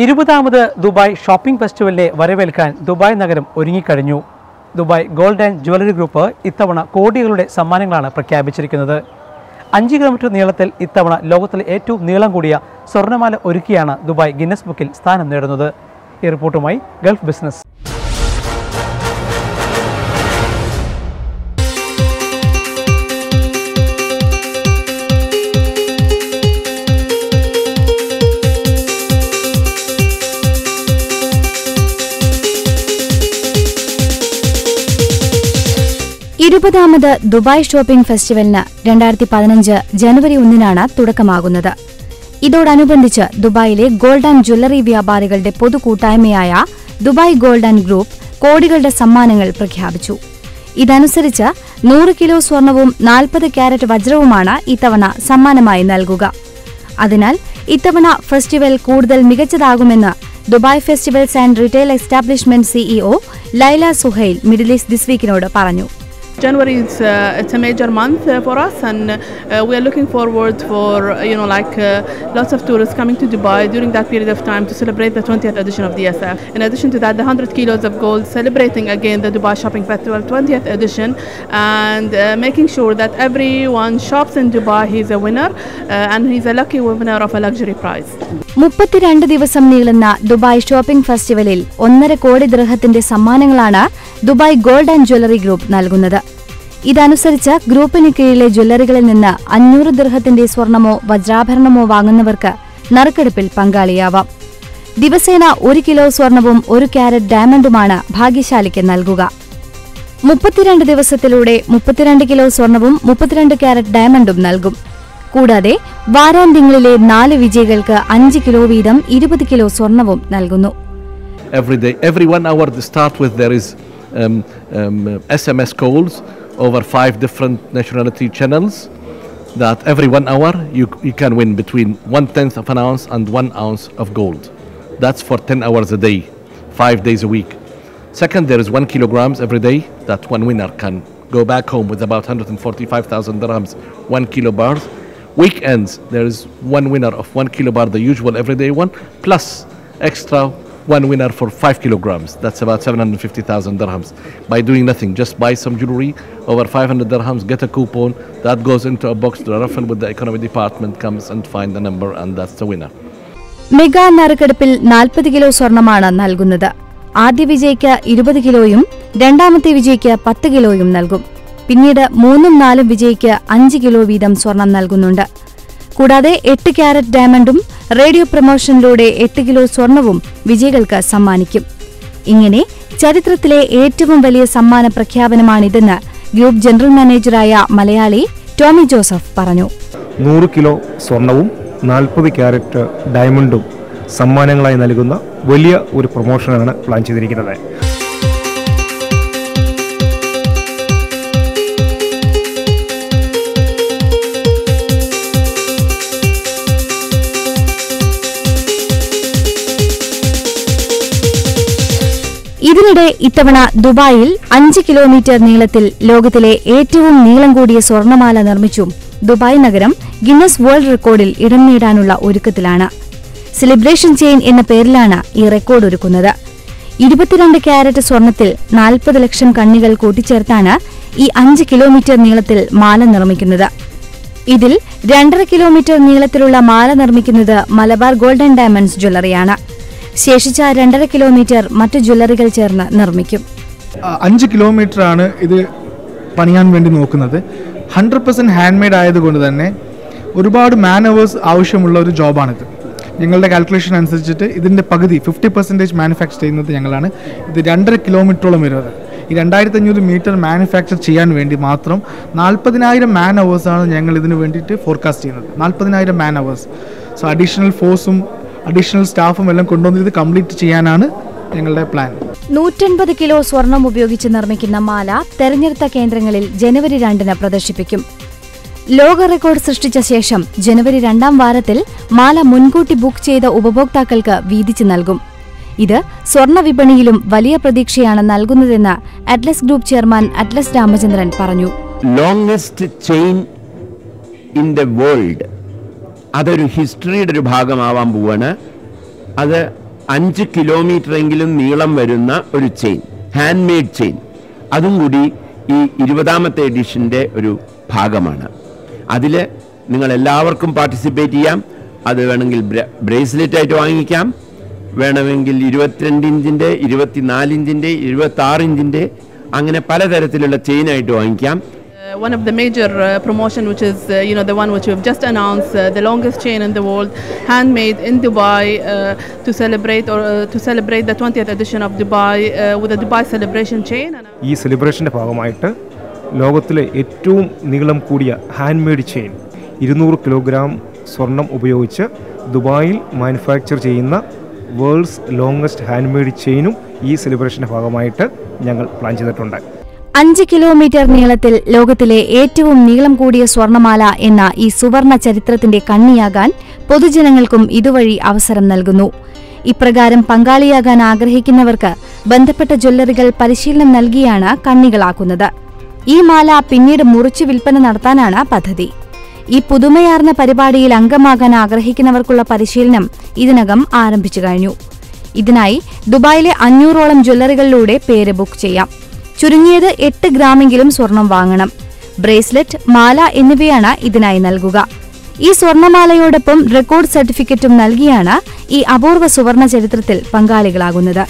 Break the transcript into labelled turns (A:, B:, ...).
A: 20ാമത് Dubai shopping ഫെസ്റ്റിവലിനെ വരവേൽക്കാൻ Dubai നഗരം ഒരുങ്ങിക്കഴിഞ്ഞു. Dubai gold and jewellery group ഇത്തവണ കോടികളുടെ സമ്മാനങ്ങളാണ് പ്രഖ്യാപിച്ചിരിക്കുന്നത്. 5 കിലോമീറ്റർ നീളത്തിൽ ഇത്തവണ ലോകത്തിലെ ഏറ്റവും നീളം കൂടിയ സ്വർണ്ണമാല ഒരുക്കിയാണ് ദുബായ് ഗിന്നസ് ബുക്കിൽ സ്ഥാനം നേടുന്നത്. ഈ റിപ്പോർട്ടുമായി ഗൾഫ് ബിസിനസ്.
B: ഇരുപതാമത് ദുബായ് ഷോപ്പിംഗ് ഫെസ്റ്റിവലിന് 2015 ജനുവരി 1-നാണ് തുടക്കമാകുന്നത്. ഇതോടനുബന്ധിച്ച് ദുബായിലെ ഗോൾഡ് ആൻഡ് ജ്വല്ലറി വ്യാപാരികളുടെ പൊതുകൂട്ടായ്മയായ ദുബായ് ഗോൾഡ് ആൻഡ് ഗ്രൂപ്പ് കോടികളുടെ സമ്മാനങ്ങൾ പ്രഖ്യാപിച്ചു. ഇതനുസരിച്ച് 100 കിലോ സ്വർണവും 40 ക്യാരറ്റ് വജ്രവുമാണ് ഇത്തവണ സമ്മാനമായി നൽകുക. അതിനാൽ ഇത്തവണ ഫെസ്റ്റിവൽ കൂടുതൽ മികച്ചതാകുമെന്ന് Dubai festivals and retail establishment CEO Laila Suhail Middle East this വീക്കിനോട് പറഞ്ഞു.
C: January it's a major month for us, and we are looking forward for lots of tourists coming to Dubai during that period of time to celebrate the 20th edition of DSF. In addition to that, the 100 kilos of gold, celebrating again the Dubai Shopping Festival 20th edition, and making sure that everyone shops in Dubai. He's a winner, and he's a lucky winner of a luxury prize.
B: 32 ദിവസം നീളുന്ന Dubai shopping ഫെസ്റ്റിവലിൽ 1.5 കോടി ദിർഹത്തിന്റെ സമ്മാനങ്ങളാണ് Dubai gold and jewellery group നൽകുന്നത്. ഇതനുസരിച്ച് ഗ്രൂപ്പിന് കീഴിലെ ജ്വല്ലറികളിൽ നിന്ന് 500 ദിർഹത്തിന്റെ സ്വർണമോ വജ്രാഭരണമോ വാങ്ങുന്നവർക്ക് നറുക്കെടുപ്പിൽ പങ്കാളിയാവാം. ദിവസേന 1 കിലോ സ്വർണവും 1 ക്യാരറ്റ് ഡയമണ്ടുമാണ് ഭാഗ്യശാലിക്ക് നൽകുക. 32 ദിവസത്തിലൂടെ 32 കിലോ സ്വർണവും 32 ക്യാരറ്റ് ഡയമണ്ടും നൽകും. കൂടാതെ വാരാന്ത്യങ്ങളിലെ 4 വിജയികൾക്ക് 5 കിലോ വീതം 20 കിലോ സ്വർണവും നൽകുന്നു.
D: Every 1 hour to start with, there is SMS calls over 5 different nationality channels, that every 1 hour you can win between 1/10 of an ounce and 1 ounce of gold. That's for 10 hours a day, 5 days a week. Second, there is 1 kilograms every day, that one winner can go back home with about 145,000 dirhams, 1 kilo bars. Weekends, there is one winner of 1 kilo bar, the usual everyday one, plus extra one winner for 5 kilograms. That's about 750,000 dirhams. By doing nothing, just buy some jewelry over 500 dirhams, get a coupon, that goes into a box to raffle with the economy department, comes and find the number, and that's the winner.
B: Mega നറുക്കെടുപ്പിൽ 40 kilo സ്വർണമാണ് നൽകുന്നത്. ആദ്യ വിജയിക്ക് 20 കിലോയും രണ്ടാമത്തെ വിജയിക്ക് 10 കിലോയും നൽകും. പിന്നീട് 3ഉം 4ഉം വിജയിക്ക് 5 kilo വീതം സ്വർണം നൽകുന്നുണ്ട്. കൂടാതെ 8 ക്യാരറ്റ് ഡയമണ്ടും റേഡിയോ പ്രമോഷനിലൂടെ 8 കിലോ സ്വർണവും വിജയികൾക്ക് സമ്മാനിക്കും. ഇങ്ങനെ ചരിത്രത്തിലെ ഏറ്റവും വലിയ സമ്മാന പ്രഖ്യാപനമാണിതെന്ന് ഗ്രൂപ്പ് ജനറൽ മാനേജറായ മലയാളി ടോമി ജോസഫ് പറഞ്ഞു.
E: 100 കിലോ സ്വർണവും 40 ക്യാരറ്റ് ഡയമണ്ടും സമ്മാനങ്ങളായി നൽകുന്ന വലിയ ഒരു പ്രൊമോഷനാണ് പ്ലാൻ ചെയ്തിരിക്കുന്നത്.
B: ഇതിനിടെ ഇത്തവണ ദുബായിൽ 5 കിലോമീറ്റർ നീളത്തിൽ ലോകത്തിലെ ഏറ്റവും നീളം കൂടിയ സ്വർണമാല നിർമ്മിച്ചും ദുബായ് നഗരം ഗിന്നസ് വേൾഡ് റെക്കോർഡിൽ ഇടം നേടാനുള്ള ഒരുക്കത്തിലാണ്. സെലിബ്രേഷൻ ചെയിൻ എന്ന പേരിലാണ് ഈ റെക്കോർഡ് ഒരുക്കുന്നത്. 22 ക്യാരറ്റ് സ്വർണത്തിൽ 40 ലക്ഷം കണ്ണികൾ കൂട്ടിച്ചേർത്താണ് ഈ 5 കിലോമീറ്റർ നീളത്തിൽ മാല നിർമ്മിക്കുന്നത്. ഇതിൽ 2.5 കിലോമീറ്റർ നീളത്തിലുള്ള മാല നിർമ്മിക്കുന്നത് മലബാർ ഗോൾഡ് ആൻഡ് ഡയമണ്ട്സ് ജ്വല്ലറിയാണ്. ശേഷിച്ച 2.5 കിലോമീറ്റർ മറ്റു ജ്വല്ലറികൾ ചേർന്ന് നിർമ്മിക്കും.
F: 5 കിലോമീറ്റർ ആണ് ഇത് പണിയാൻ വേണ്ടി നോക്കുന്നത്. 100% ഹാൻഡ് മെയ്ഡ് ആയതുകൊണ്ട് തന്നെ ഒരുപാട് മാൻ അവേഴ്സ് ആവശ്യമുള്ള ഒരു ജോബാണിത്. ഞങ്ങളുടെ കാൽക്കുലേഷൻ അനുസരിച്ചിട്ട് ഇതിൻ്റെ പകുതി 50% മാനുഫാക്ചർ ചെയ്യുന്നത് ഞങ്ങളാണ്. ഇത് 2.5 കിലോമീറ്ററോളം വരുന്നത്. ഈ 2500 മീറ്റർ മാനുഫാക്ചർ ചെയ്യാൻ വേണ്ടി മാത്രം 40,000 മാൻ അവേഴ്സാണ് ഞങ്ങൾ ഇതിന് വേണ്ടിയിട്ട് ഫോർകാസ്റ്റ് ചെയ്യുന്നത്. 40,000 മാൻ അവേഴ്സ്. സോ അഡീഷണൽ ഫോഴ്സും അഡീഷണൽ സ്റ്റാഫും എല്ലാം കൊണ്ടുവന്ന് ഇത് കംപ്ലീറ്റ് ചെയ്യാനാണ് ഞങ്ങളുടെ പ്ലാൻ.
B: 150 കിലോ സ്വർണം ഉപയോഗിച്ച് നിർമ്മിക്കുന്ന മാല തെരഞ്ഞെടുത്ത കേന്ദ്രങ്ങളിൽ ജനുവരി 2-ന് പ്രദർശിപ്പിക്കും. ലോക റെക്കോർഡ് സൃഷ്ടിച്ച ശേഷം ജനുവരി 2-ാം വാരത്തിൽ മാല മുൻകൂട്ടി ബുക്ക് ചെയ്ത ഉപഭോക്താക്കൾക്ക് വീതിച്ചു നൽകും. ഇത് സ്വർണ്ണ വിപണിയിലും വലിയ പ്രതീക്ഷയാണ് നൽകുന്നതെന്ന് അറ്റ്ലസ് ഗ്രൂപ്പ് ചെയർമാൻ അറ്റ്ലസ് രാമചന്ദ്രൻ പറഞ്ഞു.
G: Longest chain in the world, അതൊരു ഹിസ്റ്ററിയുടെ ഒരു ഭാഗമാവാൻ പോവാണ്. അത് 5 കിലോമീറ്ററെങ്കിലും നീളം വരുന്ന ഒരു ചെയിൻ, ഹാൻഡ് മെയ്ഡ് ചെയിൻ, അതും കൂടി ഈ 20ാമത്തെ എഡിഷൻ്റെ ഒരു ഭാഗമാണ്. അതിൽ നിങ്ങൾ എല്ലാവർക്കും പാർട്ടിസിപ്പേറ്റ് ചെയ്യാം. അത് വേണമെങ്കിൽ ബ്രേസ്ലെറ്റ് ആയിട്ട് വാങ്ങിക്കാം, വേണമെങ്കിൽ 22 ഇഞ്ചിൻ്റെ, 24 ഇഞ്ചിൻ്റെ, 26 ഇഞ്ചിൻ്റെ, അങ്ങനെ പലതരത്തിലുള്ള ചെയിനായിട്ട് വാങ്ങിക്കാം.
C: One of the major promotion, which is the one which we've just announced, the longest chain in the world, handmade in Dubai, to celebrate the 20th edition of Dubai with the Dubai celebration chain.
E: ഈ സെലിബ്രേഷൻ്റെ ഭാഗമായിട്ട് ലോകത്തിലെ ഏറ്റവും നീളം കൂടിയ hand made chain 200 kilogram സ്വർണം ഉപയോഗിച്ച് ദുബായിൽ manufacture ചെയ്യുന്ന വേൾഡ്സ് ലോങ്ങസ്റ്റ് ഹാൻഡ് മെയ്ഡ് ചെയിനും ഈ സെലിബ്രേഷൻ്റെ ഭാഗമായിട്ട് ഞങ്ങൾ പ്ലാൻ ചെയ്തിട്ടുണ്ട്.
B: 5 കിലോമീറ്റർ നീളത്തിൽ ലോകത്തിലെ ഏറ്റവും നീളം കൂടിയ സ്വർണമാല എന്ന ഈ സുവർണ ചരിത്രത്തിന്റെ കണ്ണിയാകാൻ പൊതുജനങ്ങൾക്കും ഇതുവഴി അവസരം നൽകുന്നു. ഇപ്രകാരം പങ്കാളിയാകാൻ ആഗ്രഹിക്കുന്നവർക്ക് ബന്ധപ്പെട്ട ജ്വല്ലറികൾ പരിശീലനം നൽകിയാണ് കണ്ണികളാക്കുന്നത്. ഈ മാല പിന്നീട് മുറിച്ചു വിൽപ്പന നടത്താനാണ് പദ്ധതി. ഈ പുതുമയാർന്ന പരിപാടിയിൽ അംഗമാകാൻ ആഗ്രഹിക്കുന്നവർക്കുള്ള പരിശീലനം ഇതിനകം ആരംഭിച്ചു കഴിഞ്ഞു. ഇതിനായി ദുബായിലെ 500ഓളം ജ്വല്ലറികളിലൂടെ പേര് ബുക്ക് ചെയ്യാം. ചുരുങ്ങിയത് 8 ഗ്രാമെങ്കിലും സ്വർണം വാങ്ങണം. ബ്രേസ്ലെറ്റ്, മാല എന്നിവയാണ് ഇതിനായി നൽകുക. ഈ സ്വർണമാലയോടൊപ്പം റെക്കോർഡ് സർട്ടിഫിക്കറ്റും നൽകിയാണ് ഈ അപൂർവ സുവർണ ചരിത്രത്തിൽ പങ്കാളികളാകുന്നത്.